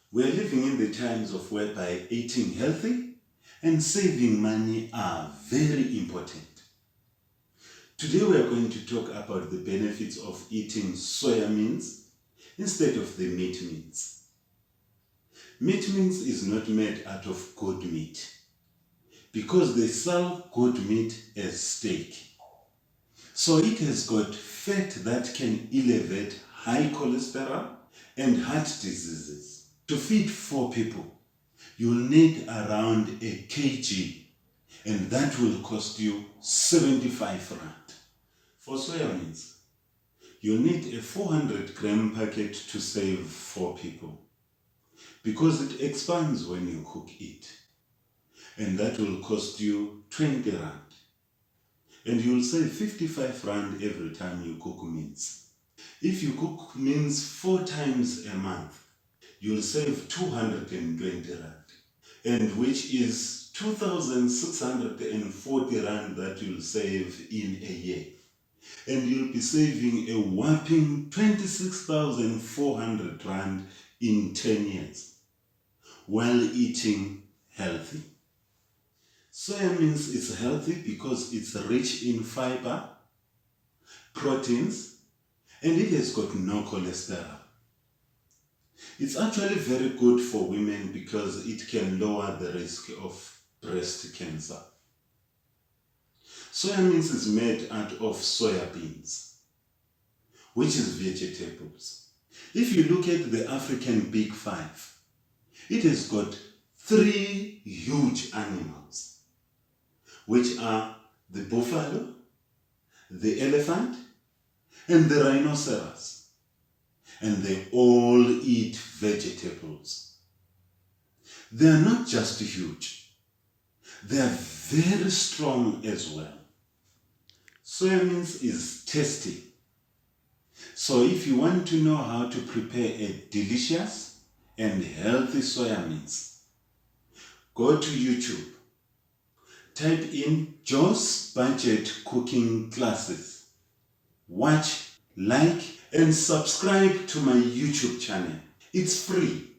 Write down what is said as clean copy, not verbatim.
We're living in the times of whereby eating healthy and saving money are very important. Today we are going to talk about the benefits of eating soya mince instead of the meat mince. Meat mince is not made out of goat meat because they sell goat meat as steak. So it has got fat that can elevate high cholesterol and heart diseases. To feed 4 people, you'll need around a kg, and that will cost you 75 rand. For soya mince, you'll need a 400-gram packet to save 4 people, because it expands when you cook it, and that will cost you 20 rand. And you'll save 55 rand every time you cook mince. If you cook mince 4 times a month, you'll save 220 rand, and which is 2,640 rand that you'll save in a year. And you'll be saving a whopping 26,400 rand in 10 years while eating healthy. Soya mince is healthy because it's rich in fiber, proteins, and it has got no cholesterol. It's actually very good for women because it can lower the risk of breast cancer. Soya mince is made out of soya beans, which is vegetables. If you look at the African Big Five, it has got 3 huge animals, which are the buffalo, the elephant, and the rhinoceros. And they all eat vegetables. They are not just huge, they are very strong as well. Soya mince is tasty. So if you want to know how to prepare a delicious and healthy soya mince, go to YouTube, type in Joe's Budget Cooking Classes, watch, like, and subscribe to my YouTube channel. It's free.